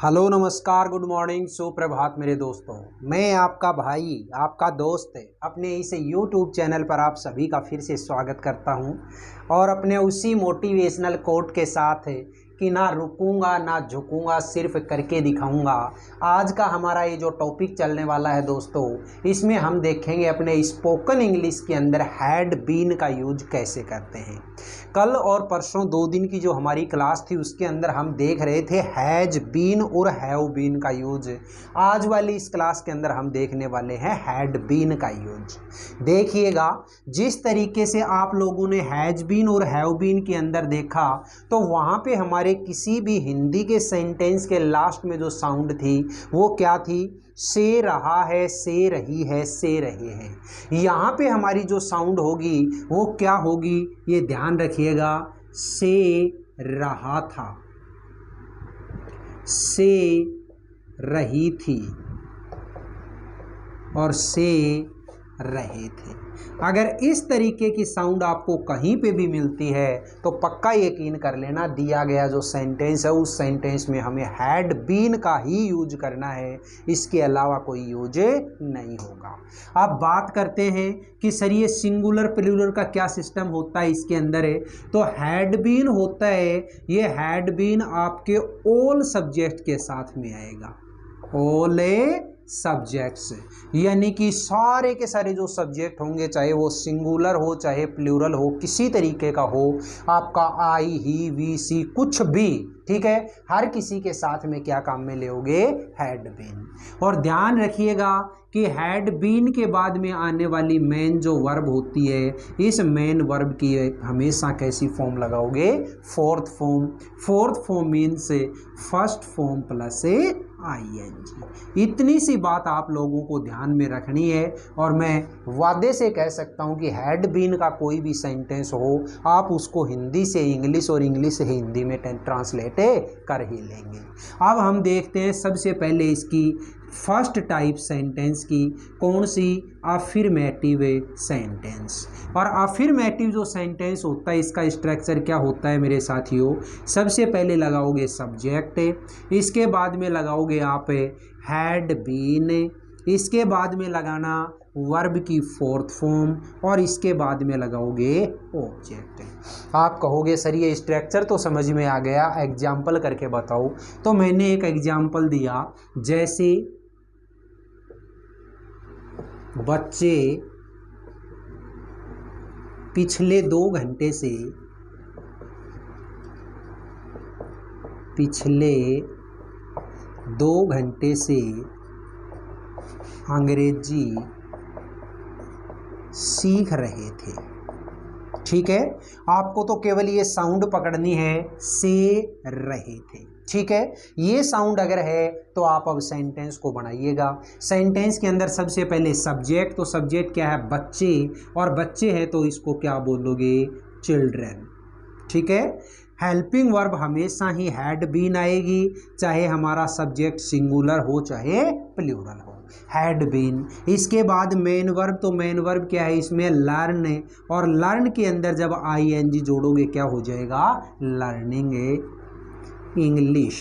Hello नमस्कार good morning सुप्रभात मेरे दोस्तों। मैं आपका भाई आपका दोस्त अपने इस YouTube चैनल पर आप सभी का फिर से स्वागत करता हूं और अपने उसी मोटिवेशनल कोट के साथ कि ना रुकूंगा ना झुकूंगा सिर्फ करके दिखाऊंगा। आज का हमारा ये जो टॉपिक चलने वाला है दोस्तों, इसमें हम देखेंगे अपने स्पोकन इंग्लिश के अंदर हैड बीन का यूज कैसे करते हैं। कल और परसों 2 दिन की जो हमारी क्लास थी उसके अंदर हम देख रहे थे हैज बीन और हैव बीन का यूज। आज वाली इस क्लास के अंदर हम देखने वाले हैं हैड बीन का यूज। देखिएगा, जिस तरीके से आप लोगों ने हैज बीन और हैव बीन के अंदर देखा तो वहाँ पे हमारे किसी भी हिंदी के सेंटेंस के लास्ट में जो साउंड थी वो क्या थी? से रहा है, से रही है, से रहे हैं। यहाँ पे हमारी जो साउंड होगी वो क्या होगी, ये ध्यान रखिएगा। से रहा था, से रही थी और से रहे थे। अगर इस तरीके की साउंड आपको कहीं पे भी मिलती है तो पक्का यकीन कर लेना दिया गया जो सेंटेंस है उस सेंटेंस में हमें हैड बीन का ही यूज करना है, इसके अलावा कोई यूज नहीं होगा। अब बात करते हैं कि सर ये सिंगुलर प्लूरल का क्या सिस्टम होता है इसके अंदर है। तो हैड बीन होता है, ये हैड बीन आपके ऑल सब्जेक्ट के साथ में आएगा। ऑल सब्जेक्ट्स यानी कि सारे के सारे जो सब्जेक्ट होंगे, चाहे वो सिंगुलर हो चाहे प्लूरल हो, किसी तरीके का हो, आपका आई ही वी सी कुछ भी, ठीक है, हर किसी के साथ में क्या काम में लेओगे? Had been. और ध्यान रखिएगा कि हैड बीन के बाद में आने वाली मेन जो वर्ब होती है, इस मेन वर्ब की हमेशा कैसी फॉर्म लगाओगे? Fourth form. Fourth form means first form plus ING। इतनी सी बात आप लोगों को ध्यान में रखनी है और मैं वादे से कह सकता हूं कि हैड बीन का कोई भी सेंटेंस हो आप उसको हिंदी से इंग्लिश और इंग्लिश से हिंदी में ट्रांसलेट कर ही लेंगे। अब हम देखते हैं सबसे पहले इसकी फर्स्ट टाइप सेंटेंस की, कौन सी? Affirmative sentence. और अफर्मेटिव जो सेंटेंस होता है इसका स्ट्रक्चर क्या होता है मेरे साथियों? सबसे पहले लगाओगे सब्जेक्ट, इसके बाद में लगाओगे आप हैड बीन, इसके बाद में लगाना वर्ब की फोर्थ फॉर्म और इसके बाद में लगाओगे ऑब्जेक्ट। आप कहोगे सर ये स्ट्रक्चर तो समझ में आ गया, एग्जाम्पल करके बताओ। तो मैंने एक एग्जाम्पल दिया, जैसे बच्चे पिछले 2 घंटे से अंग्रेजी सीख रहे थे। ठीक है, आपको तो केवल ये साउंड पकड़नी है, से रहे थे। ठीक है, ये साउंड अगर है तो आप अब सेंटेंस को बनाइएगा। सेंटेंस के अंदर सबसे पहले सब्जेक्ट, तो सब्जेक्ट क्या है? बच्चे, और बच्चे हैं तो इसको क्या बोलोगे? चिल्ड्रन। ठीक है, हेल्पिंग वर्ब हमेशा ही हैड बीन आएगी, चाहे हमारा सब्जेक्ट सिंगुलर हो चाहे प्लूरल हो, हैड बीन। इसके बाद मेन वर्ब, तो मेन वर्ब क्या है इसमें? लर्न, और लर्न के अंदर जब ING जोड़ोगे क्या हो जाएगा? Learning English.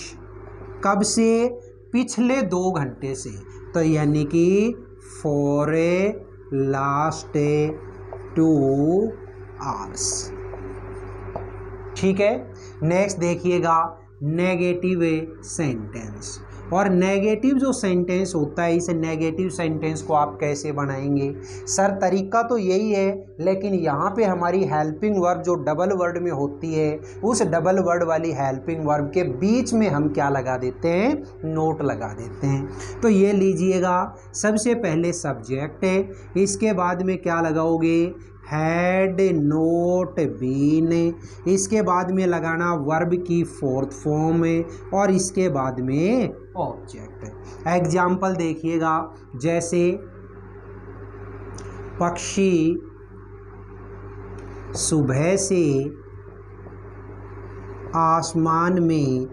कब से? पिछले 2 घंटे से, तो यानी कि फॉर लास्ट 2 आवर्स। ठीक है, नेक्स्ट देखिएगा नेगेटिव सेंटेंस। और नेगेटिव जो सेंटेंस होता है, इस नेगेटिव सेंटेंस को आप कैसे बनाएंगे? सर तरीका तो यही है, लेकिन यहाँ पे हमारी हेल्पिंग वर्ब जो डबल वर्ड में होती है, उस डबल वर्ड वाली हेल्पिंग वर्ब के बीच में हम क्या लगा देते हैं? नोट लगा देते हैं। तो ये लीजिएगा, सबसे पहले सब्जेक्ट है, इसके बाद में क्या लगाओगे? हैड नोट बीन, इसके बाद में लगाना वर्ब की फोर्थ फॉर्म और इसके बाद में ऑब्जेक्ट। एग्जाम्पल देखिएगा, जैसे पक्षी सुबह से आसमान में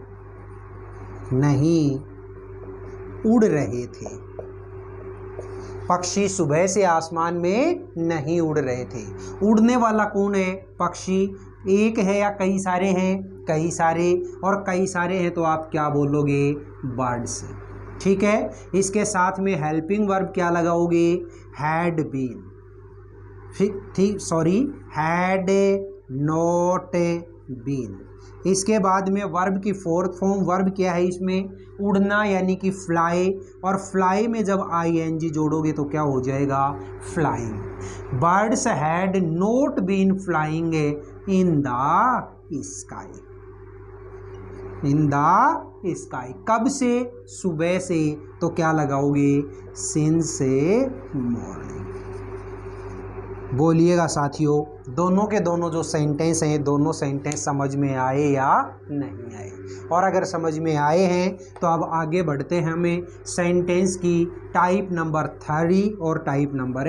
नहीं उड़ रहे थे। पक्षी सुबह से आसमान में नहीं उड़ रहे थे। उड़ने वाला कौन है? पक्षी। एक है या कई सारे हैं? कई सारे, और कई सारे हैं तो आप क्या बोलोगे, बर्ड्स। ठीक है, इसके साथ में हेल्पिंग वर्ब क्या लगाओगे, हैड बीन, ठीक सॉरी, हैड नॉट बीन। इसके बाद में वर्ब की फोर्थ फॉर्म, वर्ब क्या है इसमें, उड़ना यानी कि फ्लाई, और फ्लाई में जब ing जोड़ोगे तो क्या हो जाएगा, flying. Birds had not been flying in the sky, in the sky. कब से, सुबह से, तो क्या लगाओगे, सिंस मॉर्निंग। बोलिएगा साथियों, दोनों के दोनों जो सेंटेंस हैं, दोनों सेंटेंस समझ में आए या नहीं आए, और अगर समझ में आए हैं तो अब आगे बढ़ते हैं हमें सेंटेंस की टाइप नंबर 3 और टाइप नंबर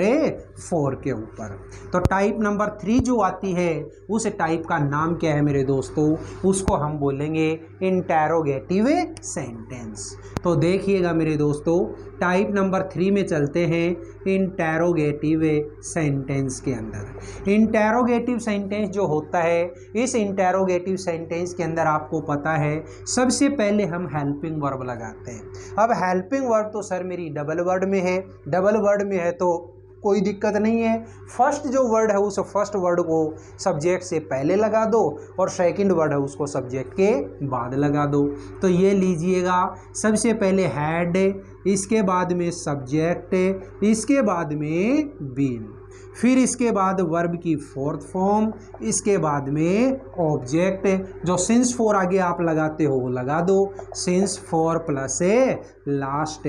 4 के ऊपर। तो टाइप नंबर 3 जो आती है उस टाइप का नाम क्या है मेरे दोस्तों, उसको हम बोलेंगे इंटेरोगेटिव सेंटेंस। तो देखिएगा मेरे दोस्तों, टाइप नंबर 3 में चलते हैं इंटेरोगेटिव सेंटेंस के अंदर। इंटेरोगेटिव सेंटेंस जो होता है, इस इंटेरोगेटिव सेंटेंस के अंदर आपको पता है सबसे पहले हम हेल्पिंग वर्ब लगाते हैं। अब हेल्पिंग वर्ब तो सर मेरी डबल वर्ड में है, डबल वर्ड में है तो कोई दिक्कत नहीं है। फर्स्ट जो वर्ड है उस फर्स्ट वर्ड को सब्जेक्ट से पहले लगा दो, और सेकंड वर्ड है उसको सब्जेक्ट के बाद लगा दो। तो ये लीजिएगा, सबसे पहले हैड, इसके बाद में सब्जेक्ट, इसके बाद में बीन, फिर इसके बाद वर्ब की फोर्थ फॉर्म, इसके बाद में ऑब्जेक्ट। जो सिंस फॉर आगे आप लगाते हो वो लगा दो, since for plus last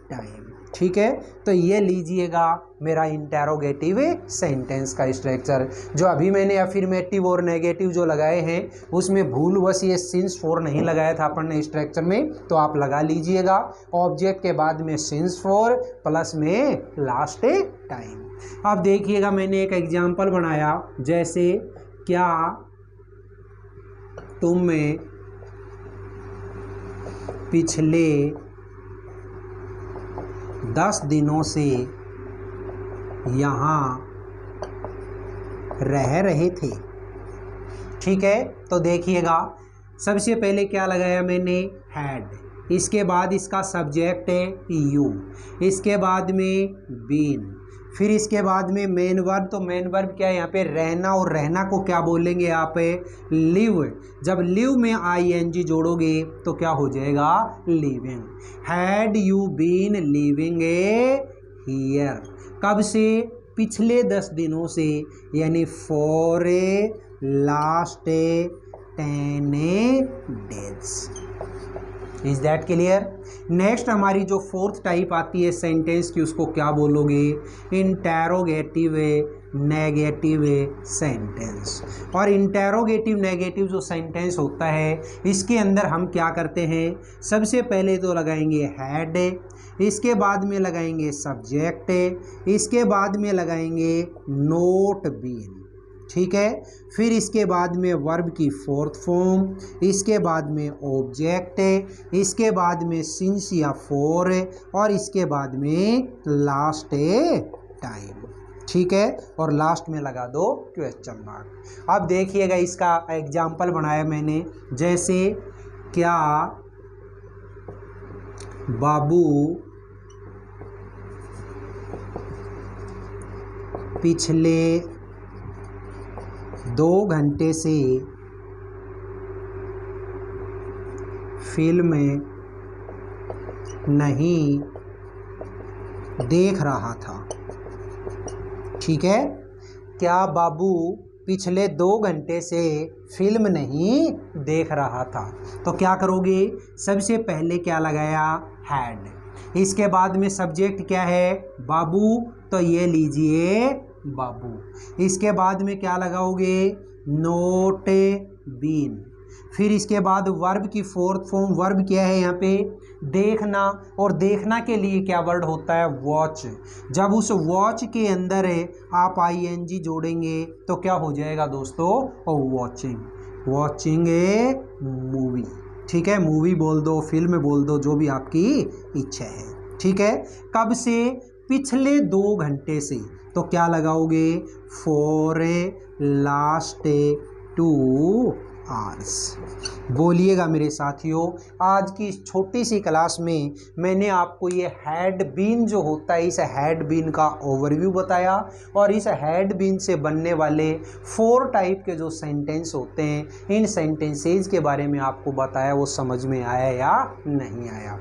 time. ठीक है, तो ये लीजिएगा मेरा इंटेरोगेटिव सेंटेंस का स्ट्रक्चर। जो अभी मैंने अफर्मेटिव और नेगेटिव जो लगाए हैं उसमें भूलवश ये सिंस फॉर नहीं लगाया था अपन ने स्ट्रक्चर में, तो आप लगा लीजिएगा। ऑब्जेक्ट के बाद में सिंस फॉर प्लस में लास्ट टाइम। अब देखिएगा, मैंने एक एग्जाम्पल बनाया, जैसे क्या तुम पिछले 10 दिनों से यहाँ रह रहे थे। ठीक है, तो देखिएगा, सबसे पहले क्या लगाया मैंने, हैड, इसके बाद इसका सब्जेक्ट है यू, इसके बाद में बीन, फिर इसके बाद में मेन वर्ब। तो मेन वर्ब क्या है यहाँ पे, रहना, और रहना को क्या बोलेंगे आप, लिव। जब लिव में ing जोड़ोगे तो क्या हो जाएगा, living. Had you been living here, कब से, पिछले 10 दिनों से, यानी for last 10 days. Is that clear. Next हमारी जो फोर्थ टाइप आती है सेंटेंस की, उसको क्या बोलोगे, इंटेरोगेटिव नेगेटिव सेंटेंस। और इंटेरोगेटिव नेगेटिव जो सेंटेंस होता है, इसके अंदर हम क्या करते हैं, सबसे पहले तो लगाएंगे हैड, इसके बाद में लगाएंगे सब्जेक्ट, इसके बाद में लगाएंगे नोट बीन। ठीक है, फिर इसके बाद में वर्ब की फोर्थ फॉर्म, इसके बाद में ऑब्जेक्ट, इसके बाद में सिंस या फॉर, और इसके बाद में लास्ट टाइम। ठीक है, और लास्ट में लगा दो क्वेश्चन मार्क। अब देखिएगा, इसका एग्जाम्पल बनाया मैंने, जैसे क्या बाबू पिछले 2 घंटे से फिल्म नहीं देख रहा था। ठीक है, क्या बाबू पिछले 2 घंटे से फिल्म नहीं देख रहा था। तो क्या करोगे, सबसे पहले क्या लगाया, हैड, इसके बाद में सब्जेक्ट क्या है, बाबू, तो ये लीजिए बाबू। इसके बाद में क्या लगाओगे, नोट बीन, फिर इसके बाद वर्ब की फोर्थ फॉर्म, वर्ब क्या है यहाँ पे, देखना, और देखना के लिए क्या वर्ड होता है, वॉच। जब उस वॉच के अंदर आप ing जोड़ेंगे तो क्या हो जाएगा दोस्तों, वॉचिंग, वॉचिंग ए मूवी। ठीक है, मूवी बोल दो, फिल्म बोल दो, जो भी आपकी इच्छा है। ठीक है, कब से, पिछले 2 घंटे से, तो क्या लगाओगे, फॉर लास्ट 2 आवर्स। बोलिएगा मेरे साथियों, आज की इस छोटी सी क्लास में मैंने आपको ये हैड बीन जो होता है, इस हैड बीन का ओवरव्यू बताया और इस हैड बीन से बनने वाले 4 टाइप के जो सेंटेंस होते हैं, इन सेंटेंसेज के बारे में आपको बताया। वो समझ में आया या नहीं आया?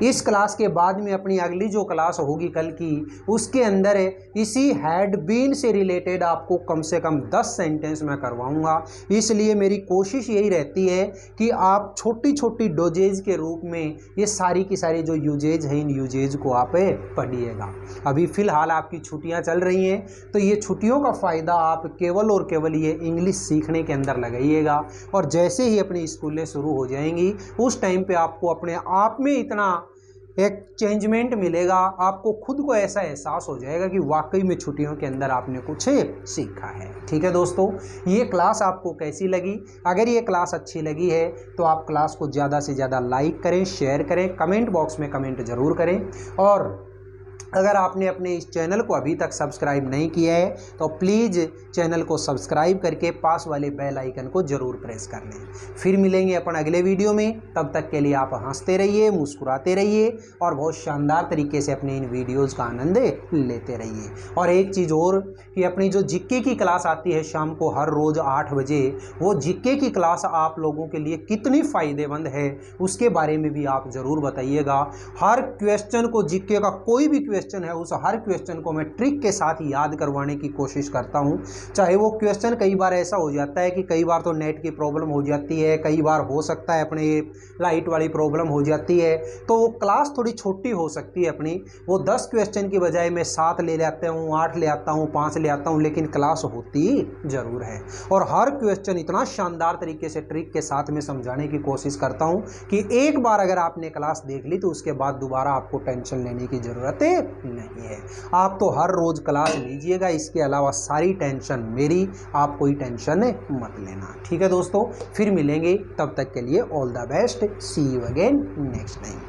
इस क्लास के बाद में अपनी अगली जो क्लास होगी कल की, उसके अंदर इसी हैड बीन से रिलेटेड आपको कम से कम 10 सेंटेंस मैं करवाऊंगा। इसलिए मेरी कोशिश यही रहती है कि आप छोटी छोटी डोजेज के रूप में ये सारी की सारी जो यूजेज है, इन यूजेज को आप पढ़िएगा। अभी फ़िलहाल आपकी छुट्टियां चल रही हैं, तो ये छुट्टियों का फ़ायदा आप केवल और केवल ये इंग्लिश सीखने के अंदर लगाइएगा। और जैसे ही अपनी स्कूलें शुरू हो जाएंगी, उस टाइम पे आपको अपने आप में इतना एक चेंजमेंट मिलेगा, आपको खुद को ऐसा एहसास हो जाएगा कि वाकई में छुट्टियों के अंदर आपने कुछ सीखा है। ठीक है दोस्तों, ये क्लास आपको कैसी लगी? अगर ये क्लास अच्छी लगी है तो आप क्लास को ज़्यादा से ज़्यादा लाइक करें, शेयर करें, कमेंट बॉक्स में कमेंट ज़रूर करें। और अगर आपने अपने इस चैनल को अभी तक सब्सक्राइब नहीं किया है तो प्लीज़ चैनल को सब्सक्राइब करके पास वाले बेल आइकन को ज़रूर प्रेस कर लें। फिर मिलेंगे अपन अगले वीडियो में। तब तक के लिए आप हंसते रहिए, मुस्कुराते रहिए और बहुत शानदार तरीके से अपने इन वीडियोज़ का आनंद लेते रहिए। और एक चीज़ और कि अपनी जो जीके की क्लास आती है शाम को हर रोज़ 8 बजे, वो जीके की क्लास आप लोगों के लिए कितनी फ़ायदेमंद है उसके बारे में भी आप ज़रूर बताइएगा। हर क्वेश्चन को, जीके का कोई भी क्वेश्चन है, उस हर क्वेश्चन को मैं ट्रिक के साथ याद करवाने की कोशिश करता हूं। चाहे वो क्वेश्चन कई बार ऐसा हो जाता है कि कई बार तो नेट की प्रॉब्लम हो जाती है, कई बार हो सकता है अपने लाइट वाली प्रॉब्लम हो जाती है, तो वो क्लास थोड़ी छोटी हो सकती है अपनी। वो 10 क्वेश्चन की बजाय मैं 7 ले आता हूँ, 8 ले आता हूँ, 5 ले आता हूँ, लेकिन क्लास होती ज़रूर है। और हर क्वेश्चन इतना शानदार तरीके से ट्रिक के साथ में समझाने की कोशिश करता हूँ कि एक बार अगर आपने क्लास देख ली तो उसके बाद दोबारा आपको टेंशन लेने की ज़रूरत नहीं है। आप तो हर रोज़ क्लास लीजिएगा, इसके अलावा सारी टेंशन मेरी, आप कोई टेंशन मत लेना। ठीक है दोस्तों, फिर मिलेंगे, तब तक के लिए all the best, see you again next time.